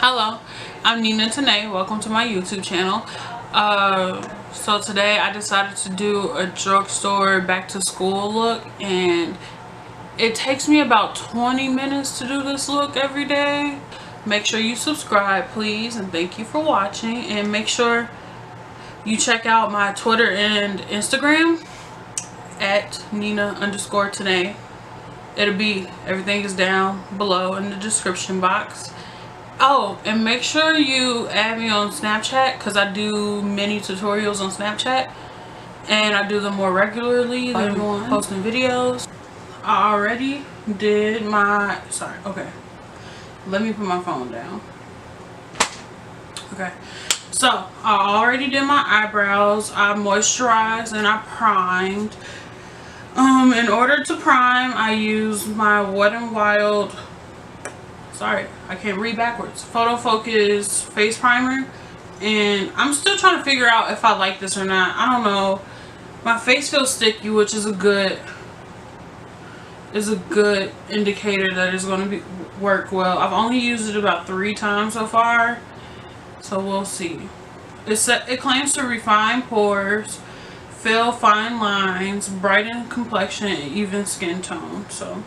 Hello, I'm Nina Tanae. Welcome to my YouTube channel. So today I decided to do a drugstore back to school look, and it takes me about 20 minutes to do this look every day. Make sure you subscribe, please, and thank you for watching. And make sure you check out my Twitter and Instagram at Nina_Tanae. Everything is down below in the description box. Oh, and make sure you add me on Snapchat, because I do mini tutorials on Snapchat and I do them more regularly than posting videos. I already did my, okay, let me put my phone down. Okay, so I already did my eyebrows. I moisturized and I primed. In order to prime, I use my Wet n Wild, sorry, I can't read backwards, Photo Focus face primer, and I'm still trying to figure out if I like this or not. I don't know. My face feels sticky, which is a good indicator that it's going to work well. I've only used it about 3 times so far, so we'll see. It claims to refine pores, fill fine lines, brighten complexion, and even skin tone. So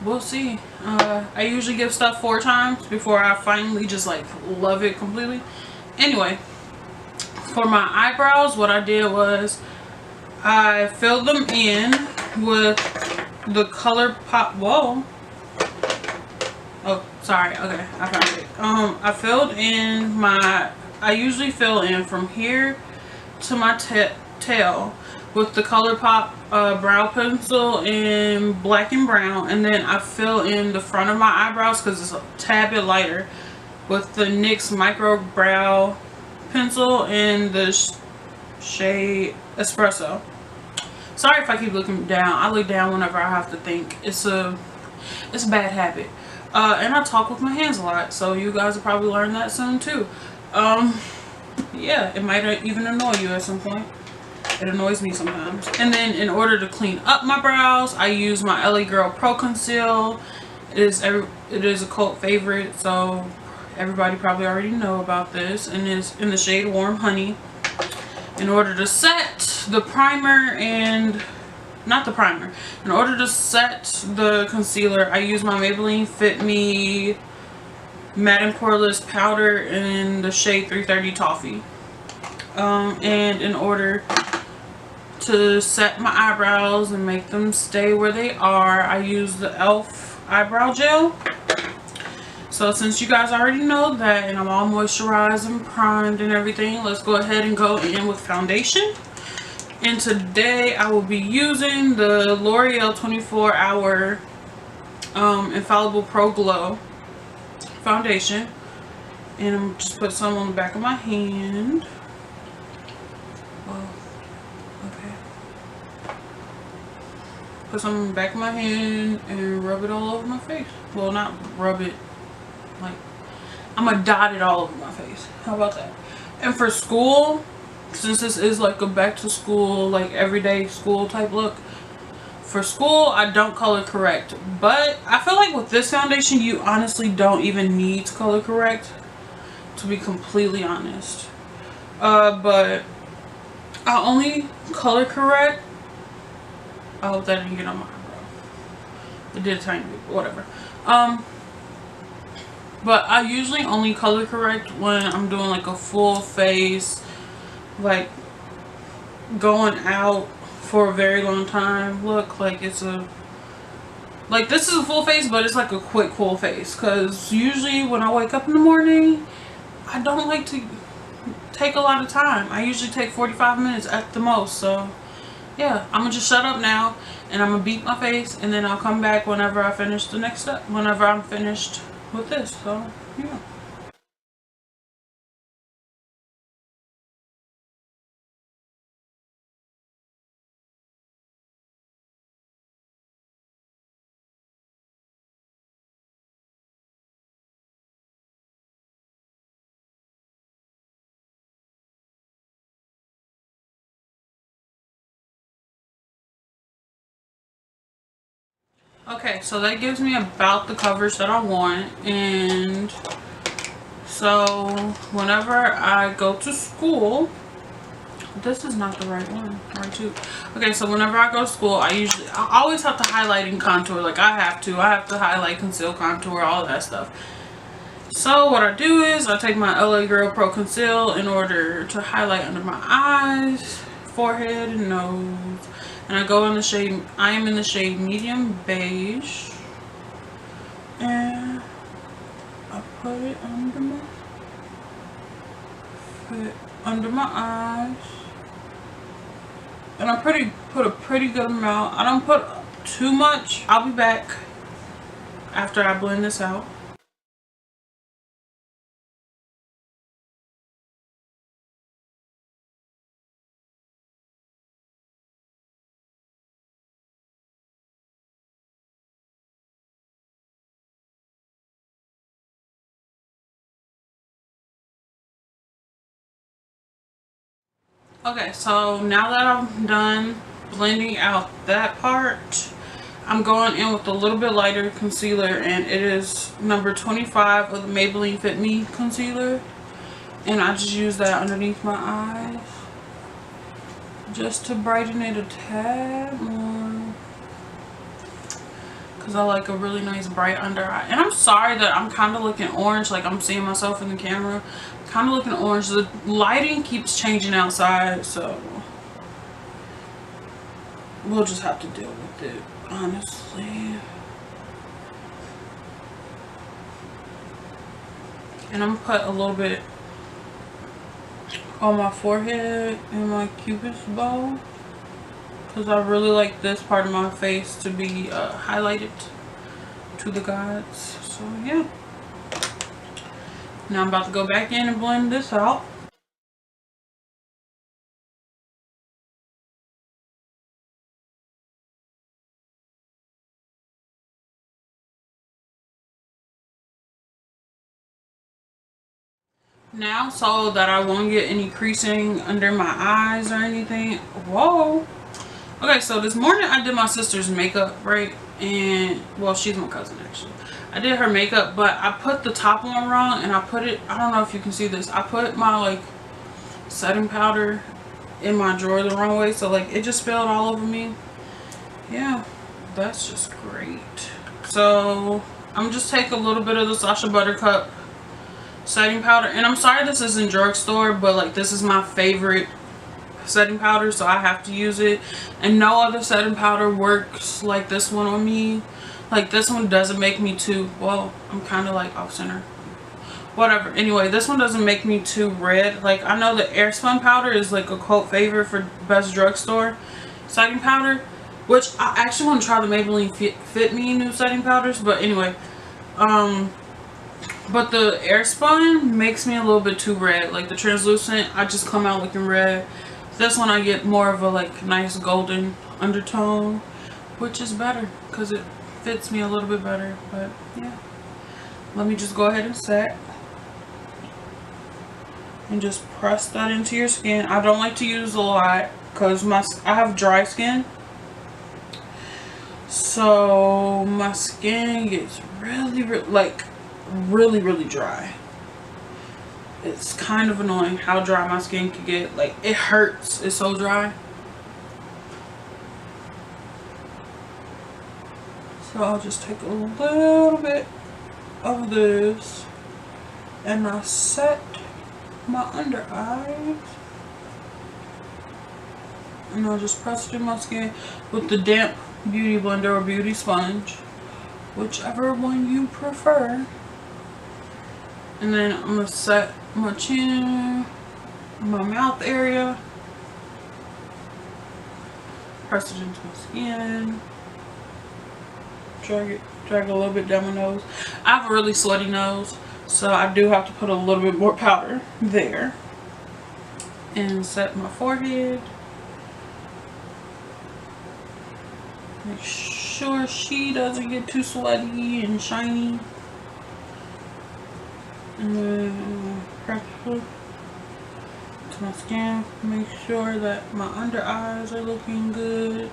we'll see. I usually give stuff 4 times before I finally just like love it completely. Anyway, for my eyebrows, what I did was I filled them in with the ColourPop. Whoa. Oh, sorry. Okay, I found it. I filled in my, I usually fill in from here to my tail with the ColourPop brow pencil in black and brown, and then I fill in the front of my eyebrows because it's a tad bit lighter with the NYX micro brow pencil in the shade Espresso. Sorry if I keep looking down. I look down whenever I have to think. It's a bad habit. And I talk with my hands a lot, so you guys will probably learn that soon too. Yeah, it might even annoy you at some point. It annoys me sometimes. And then in order to clean up my brows, I use my LA Girl Pro Conceal. It is a cult favorite, so everybody probably already know about this, and it's in the shade Warm Honey. In order to set the primer and in order to set the concealer, I use my Maybelline Fit Me Matte and Poreless powder in the shade 330 Toffee. And in order to set my eyebrows and make them stay where they are, I use the e.l.f. eyebrow gel. So since you guys already know that and I'm all moisturized and primed and everything, let's go ahead and go in with foundation. And today I will be using the L'Oreal 24 Hour Infallible Pro Glow foundation, and I'm just put some on the back of my hand. Put some on the back of my hand and rub it all over my face. Well, not rub it, like, I'm gonna dot it all over my face. How about that? And for school, since this is like a back to school, like everyday school type look, for school I don't color correct, but I feel like with this foundation you honestly don't even need to color correct, to be completely honest. But I only color correct, I hope that didn't get on my eyebrow. It did a tiny bit, whatever. But I usually only color correct when I'm doing like a full face, like going out for a very long time look. Like this is a full face, but it's like a quick full face, because usually when I wake up in the morning, I don't like to take a lot of time. I usually take 45 minutes at the most. So yeah, I'm gonna just shut up now and I'm gonna beat my face, and then I'll come back whenever I finish the next step, whenever I'm finished with this. So yeah. Okay, so that gives me about the coverage that I want, and So whenever I go to school, this is not the right one, right too. Okay, so whenever I go to school, I always have to highlight and contour. Like I have to highlight, conceal, contour, all of that stuff. So what I do is I take my LA Girl Pro Conceal in order to highlight under my eyes, forehead, and nose. And I go in the shade, I am in the shade medium beige. And I put it under my eyes. And I put a pretty good amount. I don't put too much. I'll be back after I blend this out. Okay, so now that I'm done blending out that part, I'm going in with a little bit lighter concealer, and it is number 25 of the Maybelline Fit Me concealer. And I just use that underneath my eyes just to brighten it a tad more, because I like a really nice bright under eye. And I'm sorry that I'm kind of looking orange, like I'm seeing myself in the camera. Kind of looking orange. The lighting keeps changing outside, so we'll just have to deal with it, honestly. And I'm gonna put a little bit on my forehead and my cupid's bow, because I really like this part of my face to be highlighted to the gods. So yeah. Now I'm about to go back in and blend this out. Now, so that I won't get any creasing under my eyes or anything. Whoa. Okay, so this morning I did my sister's makeup, right? And, well, she's my cousin actually. I did her makeup, but I put the top on wrong, and I put it, I don't know if you can see this, I put my like setting powder in my drawer the wrong way, so like it just spilled all over me. Yeah, that's just great. So I'm just take a little bit of the Sacha Buttercup setting powder, and I'm sorry this isn't drugstore, but like this is my favorite setting powder, so I have to use it. And no other setting powder works like this one on me. Like this one doesn't make me too, well, I'm kind of like off center, whatever. Anyway, this one doesn't make me too red. Like I know the Airspun powder is like a quote favorite for best drugstore setting powder, which I actually want to try the Maybelline Fit Me new setting powders. But anyway, but the Airspun makes me a little bit too red. Like the translucent, I just come out looking red. This one I get more of a like nice golden undertone, which is better because it fits me a little bit better. But yeah, let me just go ahead and set and just press that into your skin. I don't like to use a lot because I have dry skin, so my skin gets really dry. It's kind of annoying how dry my skin can get. Like it hurts, it's so dry. So I'll just take a little bit of this and I set my under eyes, and I'll just press it in my skin with the damp beauty blender or beauty sponge, whichever one you prefer. And then I'm gonna set my chin, my mouth area, press it into my skin, drag a little bit down my nose. I have a really sweaty nose, so I do have to put a little bit more powder there. And set my forehead. Make sure she doesn't get too sweaty and shiny. And then press it to my skin. Make sure that my under eyes are looking good.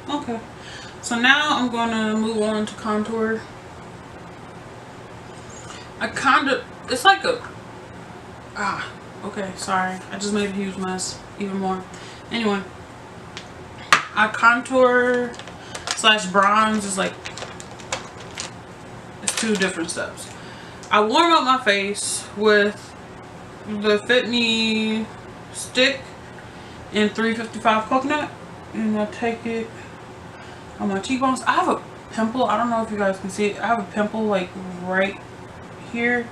Okay, so now I'm going to move on to contour. it's like a, okay, sorry. I just made a huge mess even more. Anyway, I contour / bronze is like, it's 2 different steps. I warm up my face with the Fit Me stick in 355 coconut, and I take it on my cheekbones. I have a pimple. I don't know if you guys can see it. I have a pimple like right here,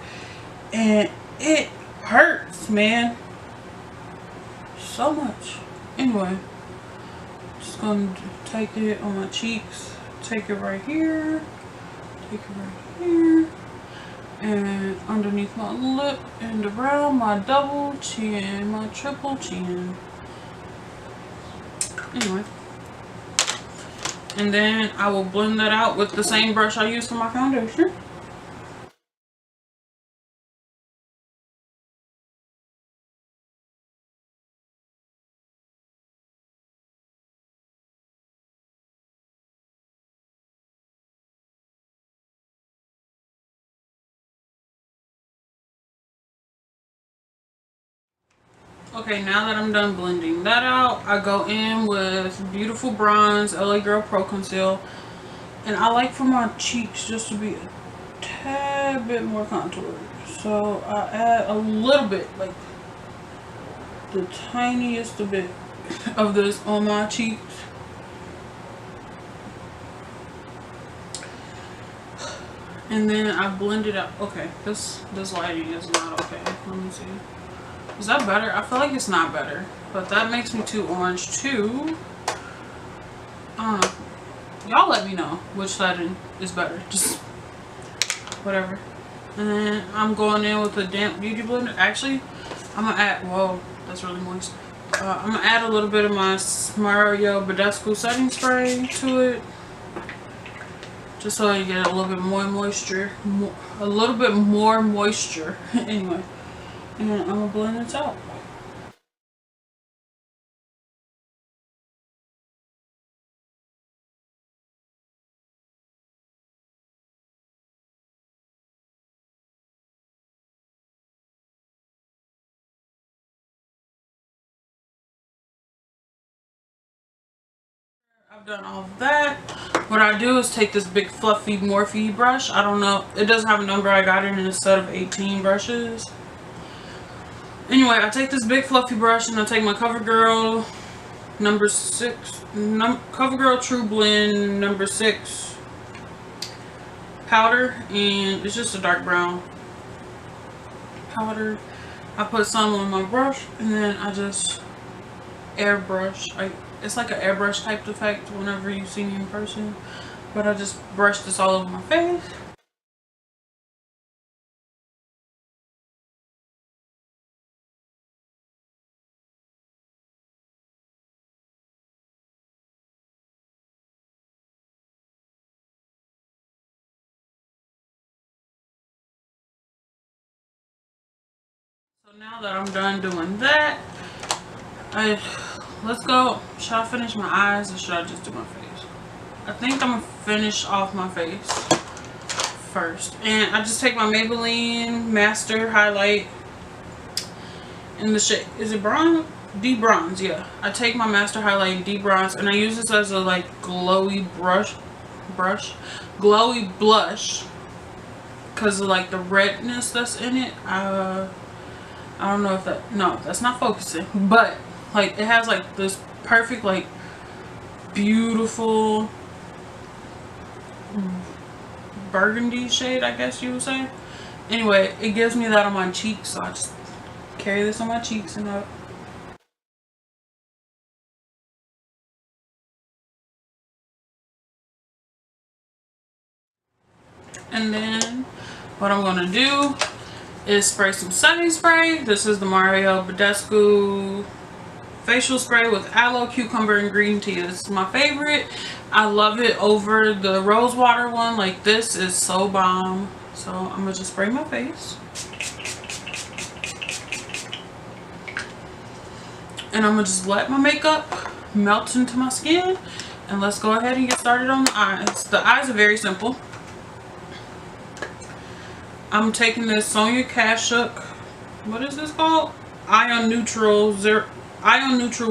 and it hurts, man, so much. Anyway, just gonna take it on my cheeks, take it right here, take it right here, and underneath my lip and around my double chin, my triple chin. Anyway, and then I will blend that out with the same brush I use for my foundation. Okay, now that I'm done blending that out, I go in with Beautiful Bronze LA Girl Pro Conceal. And I like for my cheeks just to be a tad bit more contoured. So I add a little bit, like the tiniest bit of this on my cheeks. And then I blend it out. Okay, this lighting is not okay. Let me see. Is that better? I feel like it's not better, but that makes me too orange too. I don't know. Y'all let me know which lighting is better. Just whatever. And then I'm going in with a damp beauty blender. Actually, I'm gonna add, whoa, that's really moist. I'm gonna add a little bit of my Mario Badescu setting spray to it, just so you get a little bit more moisture, a little bit more moisture. Anyway, and I'm gonna blend this out. I've done all of that. What I do is take this big fluffy Morphe brush. I don't know, it doesn't have a number. I got it in a set of 18 brushes. Anyway, I take this big fluffy brush and I take my CoverGirl number 6, CoverGirl True Blend number 6 powder, and it's just a dark brown powder. I put some on my brush and then I just airbrush. It's like an airbrush type effect whenever you see me in person, but I just brush this all over my face. So now that I'm done doing that, let's go. Should I finish my eyes or should I just do my face? I think I'm gonna finish off my face first. And I just take my Maybelline Master Highlight in the shade, is it bronze? Deep Bronze, yeah. I take my Master Highlight in Deep Bronze and I use this as a like glowy glowy blush because of like the redness that's in it. I don't know if that, no, that's not focusing, but like it has like this perfect like beautiful burgundy shade, I guess you would say. Anyway, it gives me that on my cheeks, so I just carry this on my cheeks and up. And then what I'm gonna do is spray some setting spray. This is the Mario Badescu facial spray with aloe, cucumber, and green tea. This is my favorite. I love it over the rose water one. Like, this is so bomb. So I'm gonna just spray my face. And I'm gonna just let my makeup melt into my skin. And let's go ahead and get started on the eyes. The eyes are very simple. I'm taking this Sonia Kashuk. What is this called? Ion Neutral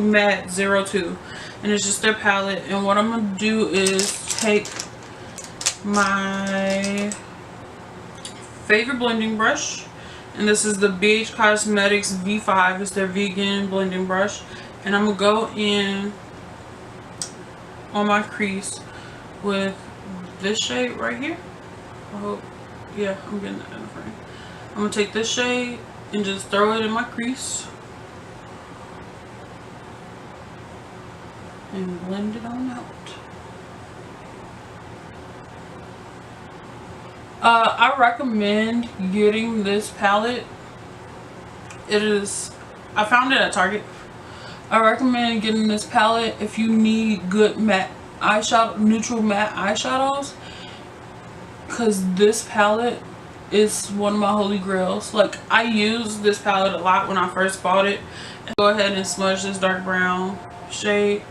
Matte 02. And it's just their palette. And what I'm going to do is take my favorite blending brush. And this is the BH Cosmetics V5. It's their vegan blending brush. And I'm going to go in on my crease with this shade right here. I hope, yeah, I'm getting that in the frame. I'm going to take this shade and just throw it in my crease. And blend it on out. I recommend getting this palette. I found it at Target. I recommend getting this palette if you need good matte eyeshadow, neutral matte eyeshadows. Because this palette is one of my holy grails. Like, I used this palette a lot when I first bought it. Go ahead and smudge this dark brown shade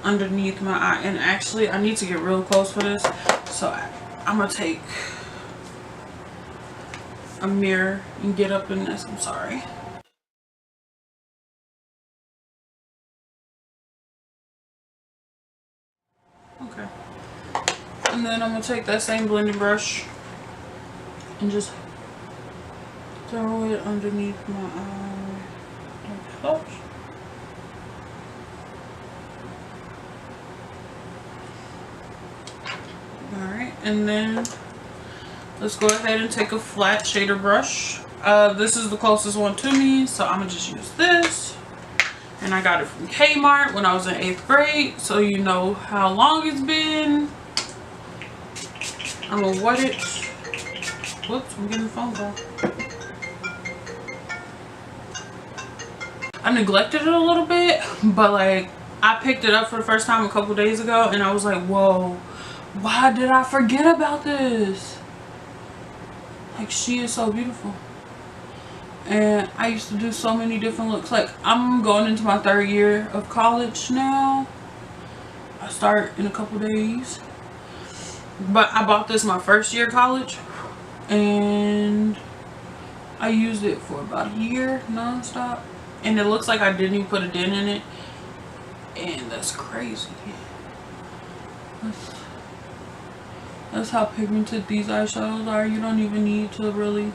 underneath my eye. And actually, I need to get real close for this. So I'm going to take a mirror and get up in this. I'm sorry. Okay. And then I'm going to take that same blending brush and just throw it underneath my eye like that. Alright, and then let's go ahead and take a flat shader brush. This is the closest one to me, so I'm going to just use this. And I got it from Kmart when I was in 8th grade, so you know how long it's been. I'm going to wet it. Whoops, I'm getting a phone call. I neglected it a little bit, but like, I picked it up for the first time a couple days ago, and I was like, whoa, why did I forget about this? Like, she is so beautiful. And I used to do so many different looks. Like, I'm going into my 3rd year of college now. I start in a couple days. But I bought this my 1st year of college. And I used it for about a year non-stop. And it looks like I didn't even put a dent in it. And that's crazy. That's how pigmented these eyeshadows are. You don't even need to really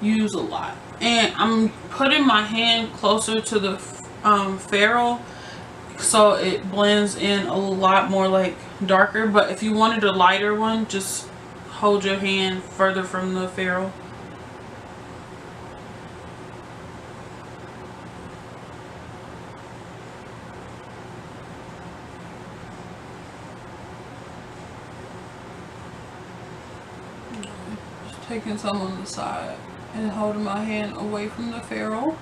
use a lot. And I'm putting my hand closer to the ferrule so it blends in a lot more like darker. But if you wanted a lighter one, just hold your hand further from the ferrule. Just taking some on the side and holding my hand away from the ferrule,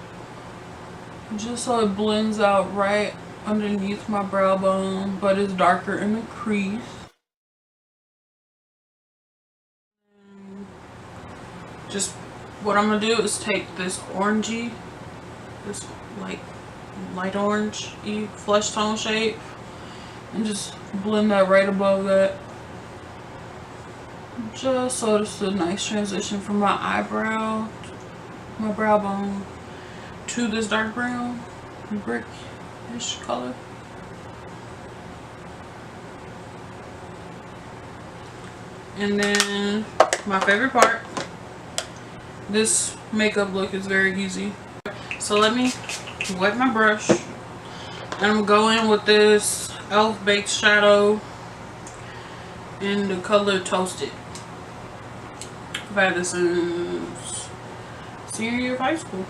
just so it blends out right underneath my brow bone, but it's darker in the crease. And just what I'm gonna do is take this orangey, this light orange-y flesh tone shade, and just blend that right above that, just so it's a nice transition from my eyebrow, my brow bone, to this dark brown brick-ish color. And then my favorite part, this makeup look is very easy. So let me wet my brush, and I'm gonna go in with this e.l.f. Baked Shadow in the color Toasted. I've had this since senior year of high school.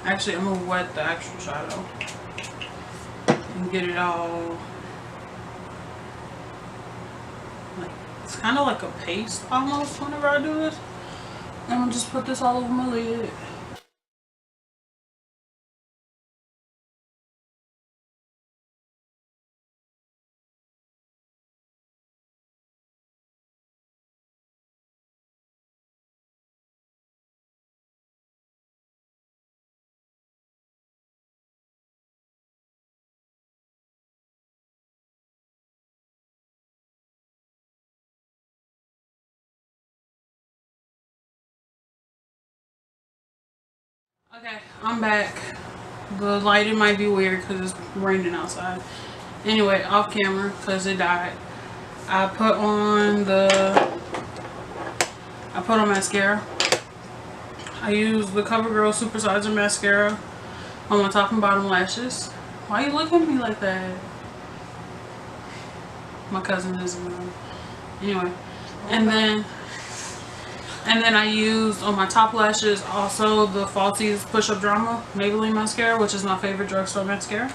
Actually, I'm gonna wet the actual shadow and get it all, like, it's kind of like a paste almost whenever I do this. And I'm gonna just put this all over my lid. Okay, I'm back. The lighting might be weird because it's raining outside. Anyway, off camera because it died. I put on mascara. I use the CoverGirl Supersizer mascara on my top and bottom lashes. Why you looking at me like that? My cousin is in the room. Anyway, and then I used on my top lashes also the Falsies Push Up Drama Maybelline mascara, which is my favorite drugstore mascara.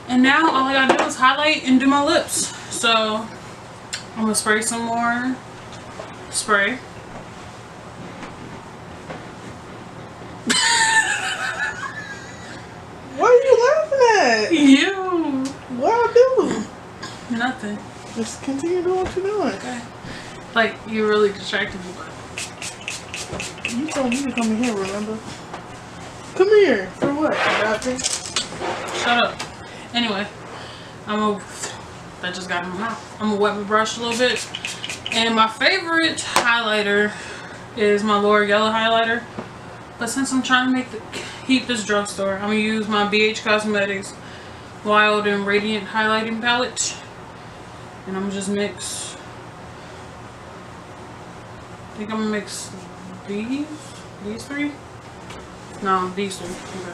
And now all I gotta do is highlight and do my lips. So I'm gonna spray some more spray. What are you laughing at? You. What I do? Nothing. Just continue doing what you're doing. Okay. Like, you really distracted me, but you told me to come in here, remember? Come here. For what? Nothing. shut up. Anyway, that just got in my mouth. I'm gonna wet my brush a little bit. And my favorite highlighter is my L'Oreal Yellow highlighter. But since I'm trying to keep this drugstore, I'm gonna use my BH Cosmetics Wild and Radiant highlighting palette. And I'm gonna just mix. I think I'm gonna mix these three? No, these three. Okay.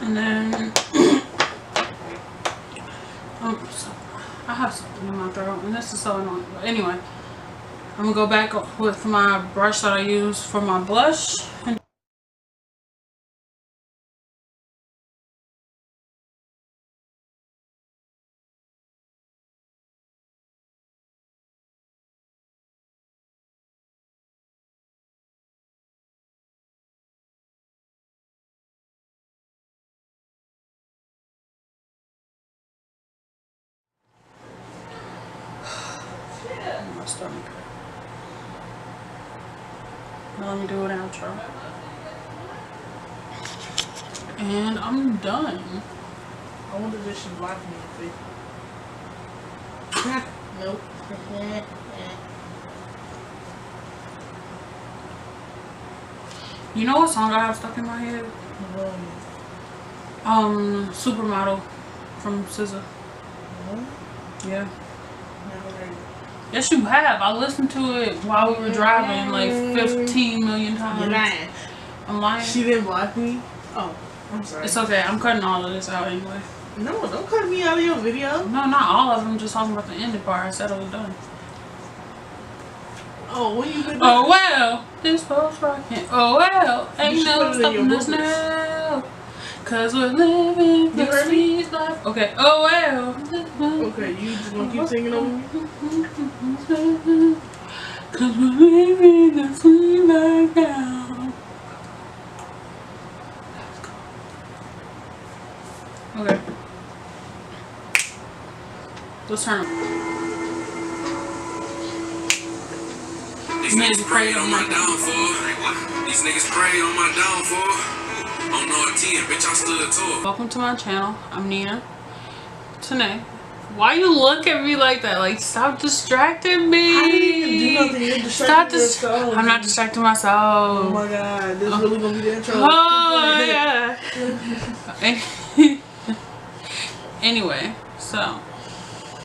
And then I have something in my throat, and this is so annoying. But anyway, I'm gonna go back with my brush that I use for my blush. My stomach. Now let me do an outro. And I'm done. I wonder if she blocked me. Nope. You know what song I have stuck in my head? Supermodel from SZA. Yeah. Yes, you have. I listened to it while we were driving like 15 million times. You're lying. I'm lying. She didn't block me? Oh, I'm sorry. It's okay. I'm cutting all of this out anyway. No, don't cut me out of your video. No, not all of them. Just talking about the ending part. I said it was done. Oh, what you been doing? Oh, well. This folks rocking. Oh, well. Ain't no stopping us now. Cause we're living the sweet life. Okay. Oh, well. Okay, you just gonna keep singing over me? Cause we're living the sweet life now. Okay. Let's turn them. These niggas prayed on my downfall. These niggas prayed on my downfall. On R10, bitch, I stood tall. Welcome to my channel. I'm Nina. Today. Why you look at me like that? Like, stop distracting me. I didn't even do nothing. You're distracting yourself. I'm not distracting myself. Oh my god, this is really gonna be the intro. Oh yeah. Anyway, so